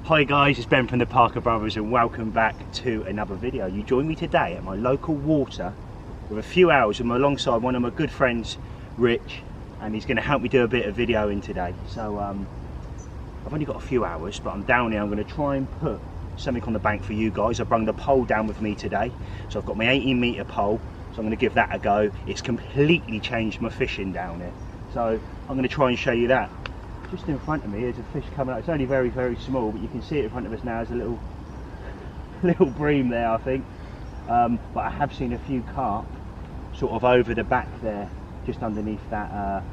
Hi guys, it's Ben from the Parker Brothers and welcome back to another video. You join me today at my local water with a few hours. I'm alongside one of my good friends, Rich, and he's going to help me do a bit of videoing today. So I've only got a few hours, but I'm down here. I'm going to try and put something on the bank for you guys. I brought the pole down with me today. So I've got my 18-metre pole, so I'm going to give that a go. It's completely changed my fishing down here. So I'm going to try and show you that. Just in front of me there's a fish coming out. It's only very, very small, but you can see it in front of us now. There's a little bream there, I think. But I have seen a few carp sort of over the back there, just underneath that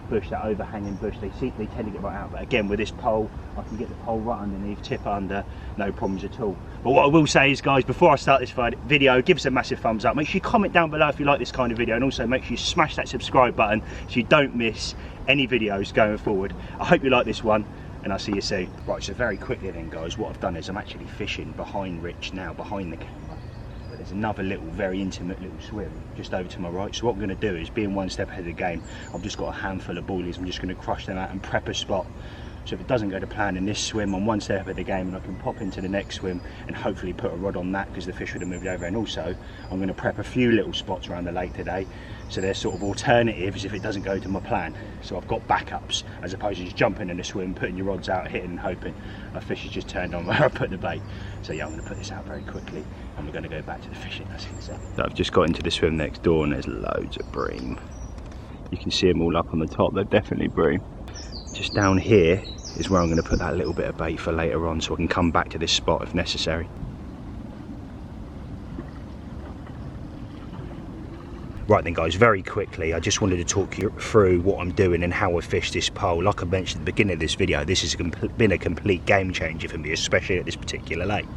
bush, that overhanging bush. They tend to get right out. But again, with this pole, I can get the pole right underneath, tip under, no problems at all. But what I will say is, guys, before I start this video, give us a massive thumbs up. Make sure you comment down below if you like this kind of video, and also make sure you smash that subscribe button so you don't miss any videos going forward. I hope you like this one, and I'll see you soon. Right, so very quickly then, guys, what I've done is I'm actually fishing behind Rich now, behind the camera. But there's another little, very intimate little swim just over to my right. So what I'm going to do is, being one step ahead of the game, I've just got a handful of boilies. I'm just going to crush them out and prep a spot. So if it doesn't go to plan in this swim, I'm one step ahead of the game and I can pop into the next swim and hopefully put a rod on that because the fish would have moved over. And also, I'm going to prep a few little spots around the lake today. So they're sort of alternatives if it doesn't go to my plan. So I've got backups as opposed to just jumping in a swim, putting your rods out, hitting and hoping a fish has just turned on where I put the bait. So yeah, I'm going to put this out very quickly and we're going to go back to the fishing. That's in a second. So I've just got into the swim next door and there's loads of bream. You can see them all up on the top. They're definitely bream. Just down here is where I'm going to put that little bit of bait for later on, so I can come back to this spot if necessary. Right then, guys, very quickly, I just wanted to talk you through what I'm doing and how I fish this pole. Like I mentioned at the beginning of this video, this has been a complete game changer for me, especially at this particular lake.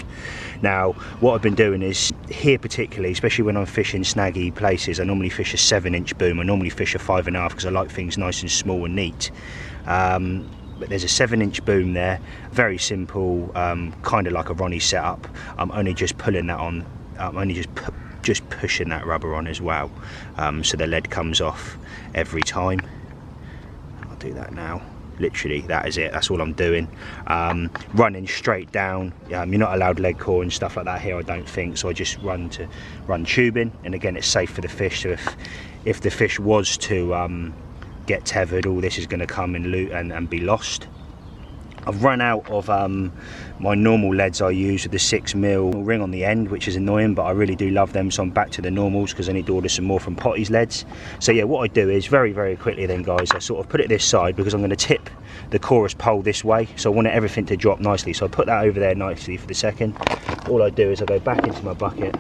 Now, what I've been doing is, here particularly, especially when I'm fishing snaggy places, I normally fish a 7-inch boom. I normally fish a 5.5 because I like things nice and small and neat. But there's a 7-inch boom there, very simple, kind of like a Ronnie setup. I'm only just pulling that on, I'm only just pushing that rubber on as well, so the lead comes off every time. I'll do that now. Literally, that is it. That's all I'm doing. Running straight down. You're not allowed lead core and stuff like that here, I don't think. So I just run tubing, and again, it's safe for the fish. So if the fish was to get tethered, all this is going to come and be lost. I've run out of my normal leads I use with the 6mm ring on the end, which is annoying, but I really do love them, so I'm back to the normals because I need to order some more from Potty's leads. So yeah, what I do is, very, very quickly then, guys, I sort of put it this side because I'm going to tip the chorus pole this way, so I want everything to drop nicely. So I put that over there nicely for the second. All I do is I go back into my bucket.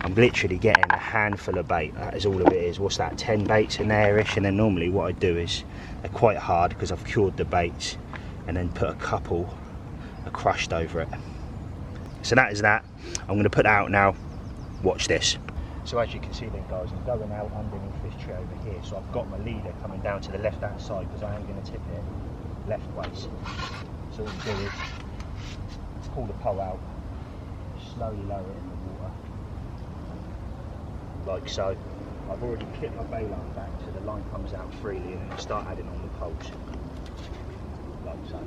I'm literally getting a handful of bait. That is all of it is. What's that, 10 baits in there-ish? And then normally what I do is, they're quite hard because I've cured the baits, and then put a couple crushed over it. So that is that. I'm going to put that out now. Watch this. So as you can see then, guys, I'm going out underneath this tree over here. So I've got my leader coming down to the left-hand side because I am going to tip it leftways. So all you do is pull the pole out, slowly lower it in the water, like so. I've already clipped my bail line back so the line comes out freely, and then start adding on the poles. Like so.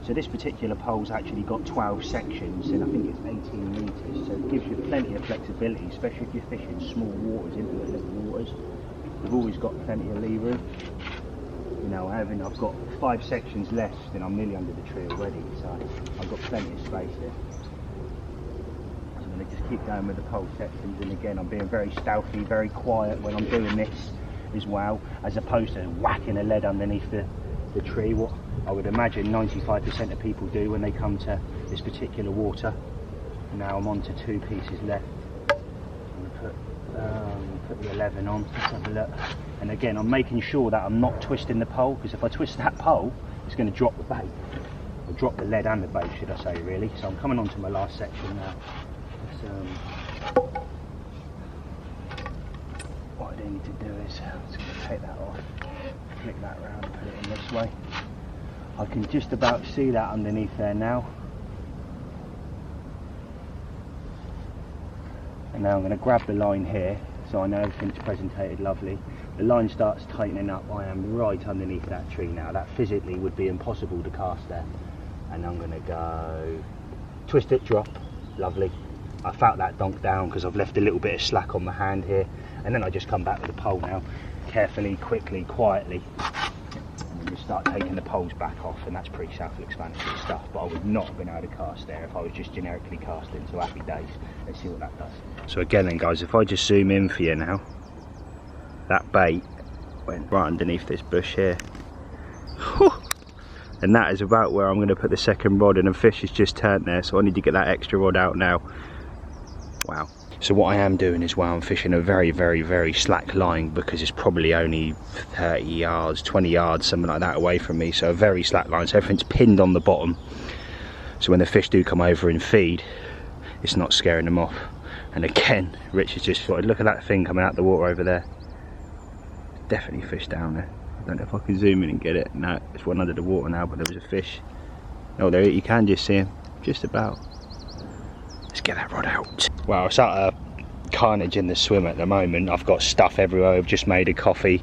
So this particular pole's actually got 12 sections, and I think it's 18 metres, so it gives you plenty of flexibility, especially if you're fishing small waters, intimate little waters. You've always got plenty of lee room. You know, I've got 5 sections left and I'm nearly under the tree already, so I've got plenty of space there. So I'm going to just keep going with the pole sections, and again, I'm being very stealthy, very quiet when I'm doing this as well, as opposed to whacking a lead underneath the tree, what I would imagine 95% of people do when they come to this particular water. Now I'm on to 2 pieces left. I'm going to put the 11 on. Let's have a look. And again, I'm making sure that I'm not twisting the pole, because if I twist that pole, it's going to drop the bait, or drop the lead and the bait, should I say, really. So I'm coming on to my last section now. What I do need to do is, I'm just going to take that off, flick that around and put it in this way. I can just about see that underneath there now. And now I'm going to grab the line here, so I know everything's presentated lovely. The line starts tightening up. I am right underneath that tree now. That physically would be impossible to cast there. And I'm going to go twist it, drop, lovely. I felt that donk down because I've left a little bit of slack on my hand here, and then I just come back with the pole now, carefully, quickly, quietly, and then just start taking the poles back off, and that's pretty self-explanatory stuff. But I would not have been able to cast there if I was just generically casting, so happy days. Let's see what that does. So again then guys, if I just zoom in for you now, that bait went right underneath this bush here. Whew. And that is about where I'm going to put the second rod, and the fish has just turned there, so I need to get that extra rod out now. Wow. So what I am doing is, while I'm fishing a very, very, very slack line, because it's probably only 30 yards, 20 yards, something like that away from me, so a very slack line, so everything's pinned on the bottom, so when the fish do come over and feed, it's not scaring them off. And again, Rich has just spotted, look at that thing coming out the water over there. Definitely fish down there. I don't know if I can zoom in and get it. No, it's one under the water now, but there was a fish. Oh, there you can just see him, just about. Let's get that rod out. Well, it's utter carnage in the swim at the moment. I've got stuff everywhere. I've just made a coffee.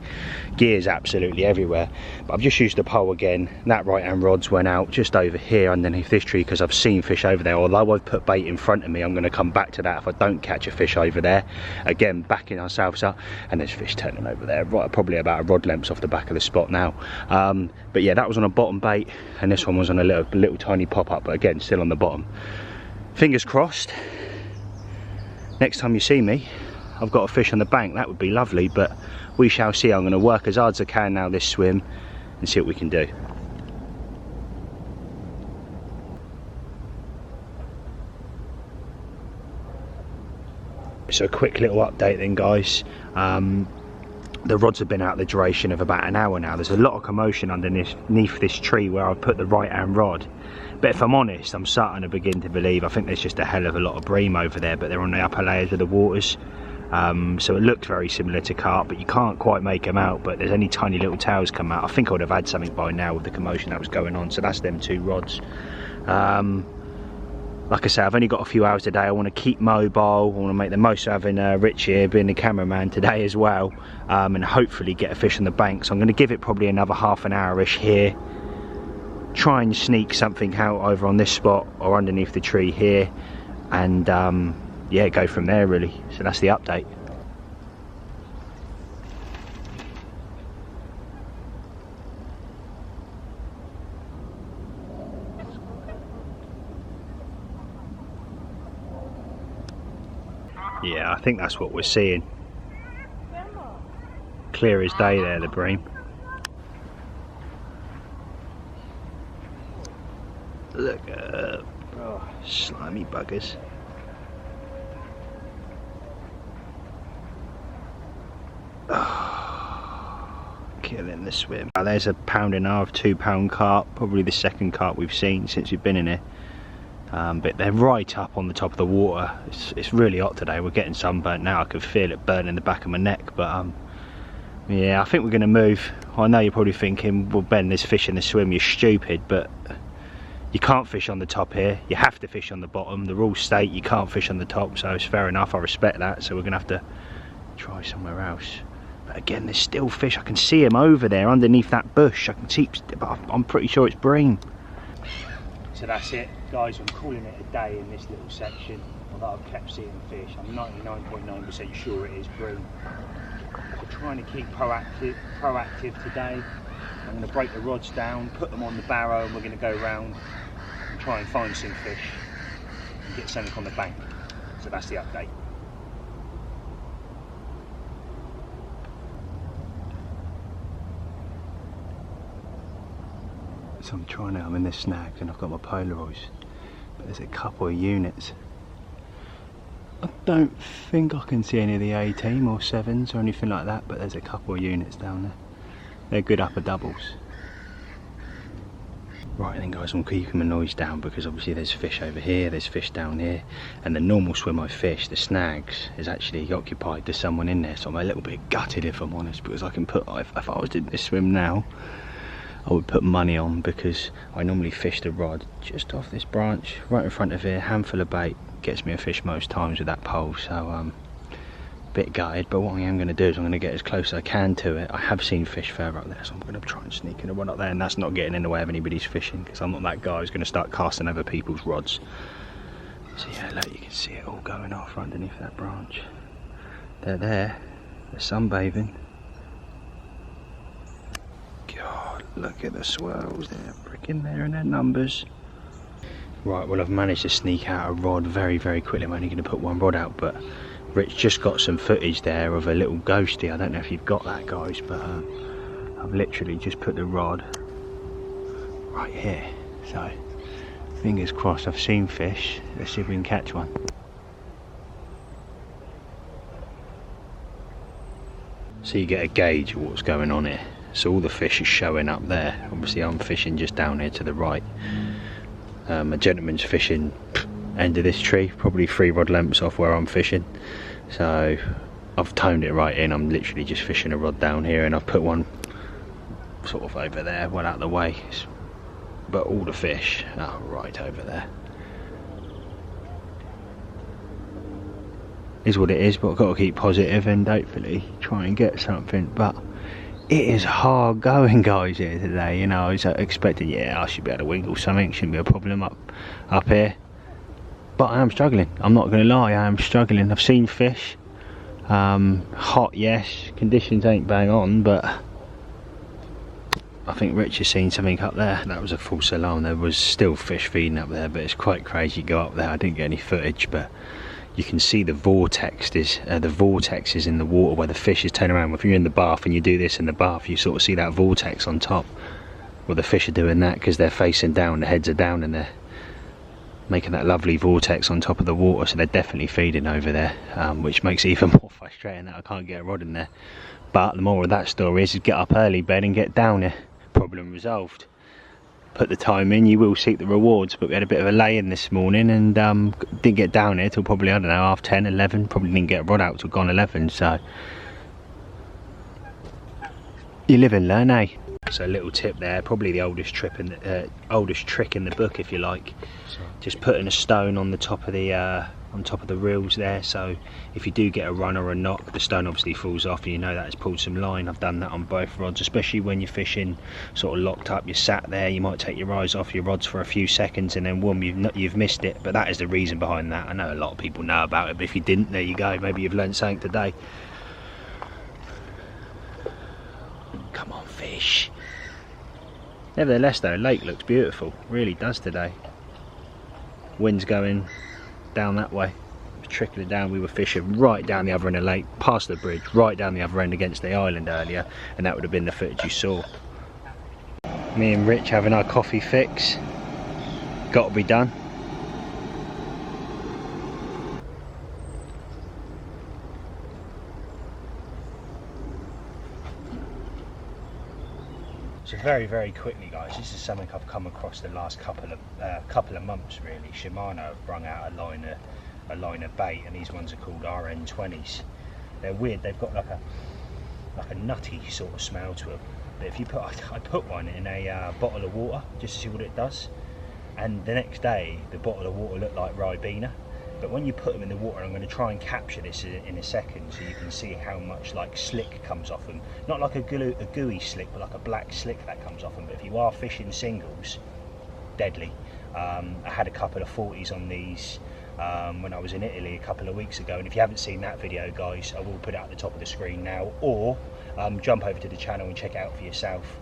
Gear's absolutely everywhere. But I've just used the pole again. That right hand rod's went out just over here underneath this tree because I've seen fish over there. Although I've put bait in front of me, I'm going to come back to that if I don't catch a fish over there. Again, backing ourselves up, and there's fish turning over there, right, probably about a rod length off the back of the spot now. But yeah, that was on a bottom bait, and this one was on a little tiny pop-up, but again, still on the bottom. Fingers crossed, next time you see me, I've got a fish on the bank. That would be lovely, but we shall see. I'm going to work as hard as I can now this swim and see what we can do. So a quick little update then guys. The rods have been out the duration of about an hour now. There's a lot of commotion underneath this tree where I've put the right hand rod. But if I'm honest, I'm starting to begin to believe, I think there's just a hell of a lot of bream over there, but they're on the upper layers of the waters. So it looks very similar to carp, but you can't quite make them out, but there's only tiny little tails come out. I think I would have had something by now with the commotion that was going on, so that's them two rods. Like I say, I've only got a few hours today. I want to keep mobile. I want to make the most of having Rich here being the cameraman today as well, and hopefully get a fish on the bank. So I'm going to give it probably another half an hour-ish here. Try and sneak something out over on this spot or underneath the tree here, and yeah, go from there really. So that's the update. Yeah, I think that's what we're seeing. Clear as day there, the bream. Look up. Oh, slimy buggers. Oh, killing the swim. Now there's a £1.5, £2 carp, probably the second carp we've seen since we've been in here. But they're right up on the top of the water. It's really hot today. We're getting sunburnt now. I can feel it burning the back of my neck. But yeah, I think we're going to move. I know you're probably thinking, well Ben, there's fish in the swim, you're stupid, but you can't fish on the top here. You have to fish on the bottom. The rules state you can't fish on the top, so it's fair enough. I respect that. So we're going to have to try somewhere else. But again, there's still fish. I can see him over there underneath that bush. I can see, but I'm pretty sure it's bream. So that's it, guys. I'm calling it a day in this little section. Although I've kept seeing fish, I'm 99.9% sure it is bream. So trying to keep proactive today. I'm going to break the rods down, put them on the barrow, and we're going to go round and try and find some fish and get something on the bank. So that's the update. So I'm trying out, I'm in this snags and I've got my Polaroids, but there's a couple of units. I don't think I can see any of the A-team or 7s or anything like that, but there's a couple of units down there. They're good upper doubles. Right then guys, I'm keeping my noise down because obviously there's fish over here, there's fish down here, and the normal swim I fish, the snags, is actually occupied. There's someone in there, so I'm a little bit gutted if I'm honest, because I can put, if I was doing this swim now, I would put money on, because I normally fish the rod just off this branch right in front of here, handful of bait, gets me a fish most times with that pole. So bit gutted, but what I am going to do is I'm going to get as close as I can to it. I have seen fish further up there, so I'm going to try and sneak in a rod up there, and that's not getting in the way of anybody's fishing, because I'm not that guy who's going to start casting over people's rods. So yeah, look, you can see it all going off underneath that branch. They're there, they're sunbathing. God, look at the swirls, they're bricking there in their numbers. Right, well, I've managed to sneak out a rod very, very quickly. I'm only going to put one rod out, but Rich just got some footage there of a little ghostie. I don't know if you've got that, guys, but I've literally just put the rod right here. So, fingers crossed, I've seen fish. Let's see if we can catch one. So you get a gauge of what's going on here. So all the fish are showing up there. Obviously I'm fishing just down here to the right. A gentleman's fishing end of this tree, probably 3 rod lengths off where I'm fishing. So I've toned it right in. I'm literally just fishing a rod down here, and I've put one sort of over there, well out of the way. But all the fish are right over there. Is what it is, but I've got to keep positive and hopefully try and get something. But it is hard going, guys, here today. You know, I was expecting, yeah, I should be able to wiggle something, shouldn't be a problem up here. But I am struggling. I'm not going to lie, I am struggling. I've seen fish. Hot, yes. Conditions ain't bang on, but I think Rich has seen something up there. That was a false alarm. There was still fish feeding up there, but it's quite crazy to go up there. I didn't get any footage, but you can see the vortexes in the water where the fish is turning around. If you're in the bath and you do this in the bath, you sort of see that vortex on top. Well, the fish are doing that because they're facing down, the heads are down, and they're making that lovely vortex on top of the water. So they're definitely feeding over there, which makes it even more frustrating that I can't get a rod in there. But the moral of that story is get up early, Ben, and get down here. Problem resolved. Put the time in, you will seek the rewards. But we had a bit of a lay-in this morning and didn't get down here till probably, I don't know, 10:30, 11. Probably didn't get a rod out till gone 11. So you live and learn, eh? So a little tip there, probably the oldest trick in the book, if you like. Just putting a stone on the top of the reels there, so if you do get a run or a knock, the stone obviously falls off and you know that has pulled some line. I've done that on both rods, especially when you're fishing sort of locked up, you're sat there, you might take your eyes off your rods for a few seconds and then boom, you've missed it. But that is the reason behind that. I know a lot of people know about it, but if you didn't, there you go, maybe you've learned something today. Come on, fish. Nevertheless though, lake looks beautiful, really does today. Wind's going down that way, trickling down. We were fishing right down the other end of the lake, past the bridge, right down the other end against the island earlier, and that would have been the footage you saw. Me and Rich having our coffee fix. Got to be done. So very quickly, guys, this is something I've come across the last couple of months really. Shimano have brung out a line of bait, and these ones are called RN20s. They're weird. They've got like a nutty sort of smell to them. But if you I put one in a bottle of water just to see what it does, and the next day the bottle of water looked like Ribena. But when you put them in the water, I'm going to try and capture this in a second so you can see how much like slick comes off them. Not like a gooey slick, but like a black slick that comes off them. But if you are fishing singles, deadly. I had a couple of 40s on these when I was in Italy a couple of weeks ago, and if you haven't seen that video, guys, I will put it at the top of the screen now, or jump over to the channel and check it out for yourself.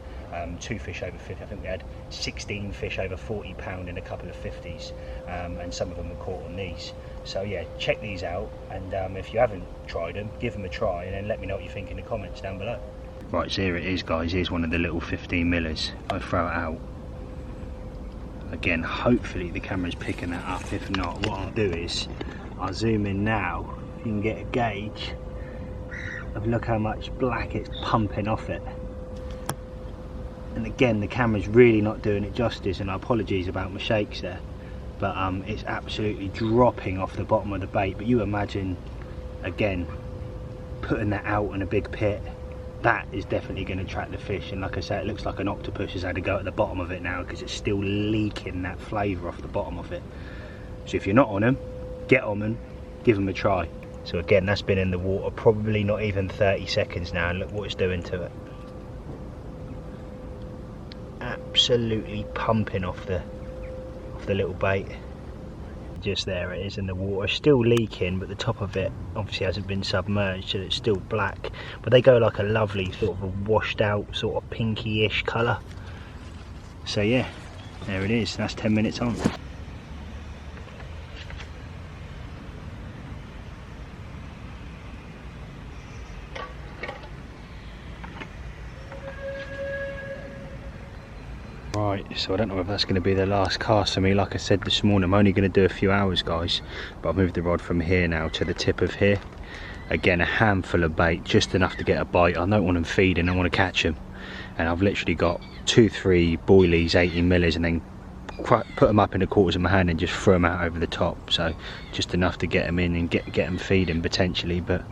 2 fish over 50, I think we had 16 fish over 40 pound in a couple of 50s, and some of them were caught on these. So yeah, check these out, and if you haven't tried them, give them a try and then let me know what you think in the comments down below. Right, so here it is, guys. Here's one of the little 15 millers. I throw it out. Again, hopefully the camera's picking that up. If not, what I'll do is I'll zoom in now. You can get a gauge of look how much black it's pumping off it. And again, the camera's really not doing it justice, and apologies about my shakes there, but it's absolutely dropping off the bottom of the bait. But you imagine, again, putting that out in a big pit, that is definitely going to attract the fish. And like I said, it looks like an octopus has had to go at the bottom of it now because it's still leaking that flavour off the bottom of it. So if you're not on them, get on them, give them a try. So again, that's been in the water probably not even 30 seconds now, and look what it's doing to it. Absolutely pumping off the little bait. Just there it is in the water, still leaking, but the top of it obviously hasn't been submerged, so it's still black. But they go like a lovely sort of a washed out sort of pinky-ish colour. So yeah, there it is. That's 10 minutes on. Right, so I don't know if that's going to be the last cast for me. Like I said this morning, I'm only going to do a few hours, guys, but I've moved the rod from here now to the tip of here. Again, a handful of bait, just enough to get a bite. I don't want them feeding, I want to catch them. And I've literally got 2-3 boilies, 18 millers, and then put them up in the quarters of my hand and just throw them out over the top. So just enough to get them in and get them feeding potentially. But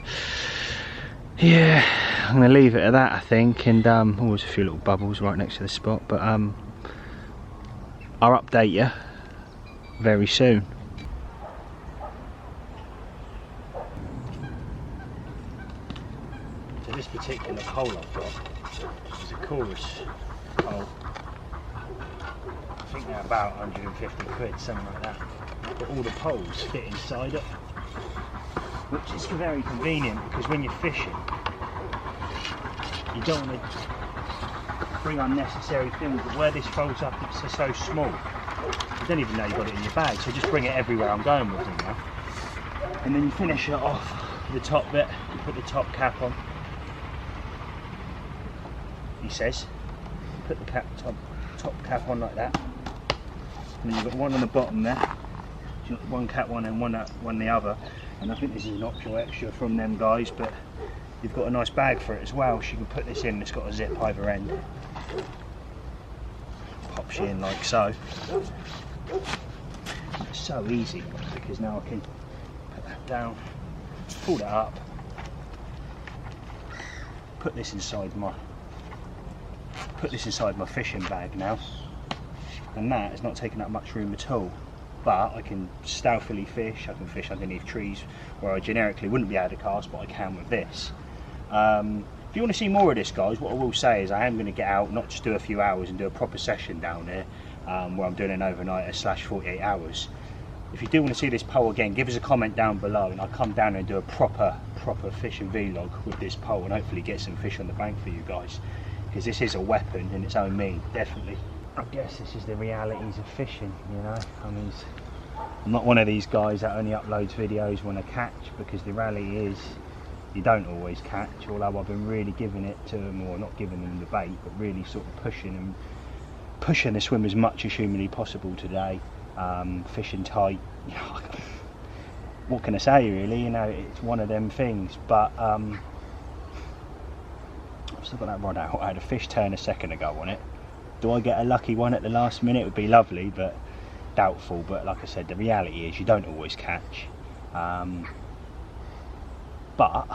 yeah, I'm going to leave it at that, I think. And always a few little bubbles right next to the spot. But I'll update you very soon. So this particular pole I've got is a chorus pole. I think they're about 150 quid, something like that. But all the poles fit inside it, which is very convenient because when you're fishing, you don't want to bring unnecessary things, but where this folds up, it's so small, you don't even know you've got it in your bag, so just bring it everywhere I'm going with it now. And then you finish it off the top bit, you put the top cap on, he says, put the top cap on like that, and then you've got one on the bottom there, you've got one cap one and one the other, and I think this is an optional extra from them guys, but you've got a nice bag for it as well, so you can put this in. It's got a zip either end. Pops you in like so. It's so easy because now I can put that down, pull that up, put this inside my fishing bag now, and that is not taking up much room at all. But I can stealthily fish. I can fish underneath trees where I generically wouldn't be able to cast, but I can with this. If you want to see more of this, guys, what I will say is I am going to get out, not just do a few hours and do a proper session down there, where I'm doing an overnighter / 48 hours. If you do want to see this pole again, give us a comment down below and I'll come down and do a proper fishing vlog with this pole and hopefully get some fish on the bank for you guys, because this is a weapon in its own mean, definitely. I guess this is the realities of fishing, you know. I mean, I'm not one of these guys that only uploads videos when I catch, because the reality is you don't always catch, although I've been really giving it to them, or not giving them the bait, but really sort of pushing the swim as much as humanly possible today, fishing tight. What can I say really, you know, it's one of them things. But I've still got that rod out. I had a fish turn a second ago on it. Do I get a lucky one at the last minute? It would be lovely, but doubtful. But like I said, the reality is you don't always catch. But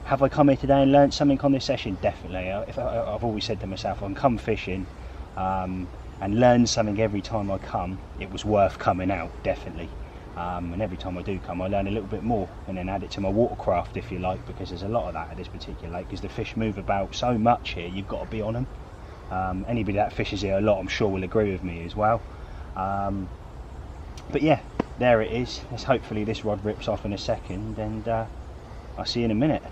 have I come here today and learned something on this session? Definitely. I've always said to myself, I can come fishing and learn something every time I come. It was worth coming out, definitely. And every time I do come, I learn a little bit more, and then add it to my watercraft, if you like, because there's a lot of that at this particular lake, because the fish move about so much here, you've got to be on them. Anybody that fishes here a lot, I'm sure, will agree with me as well. But yeah, there it is. Hopefully this rod rips off in a second, and I'll see you in a minute.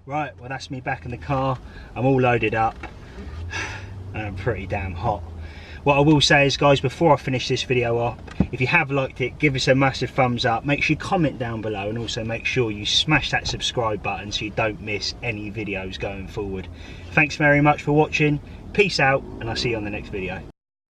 Right, well that's me back in the car. I'm all loaded up and I'm pretty damn hot. What I will say is, guys, before I finish this video up, if you have liked it, give us a massive thumbs up. Make sure you comment down below, and also make sure you smash that subscribe button so you don't miss any videos going forward. Thanks very much for watching. Peace out, and I'll see you on the next video.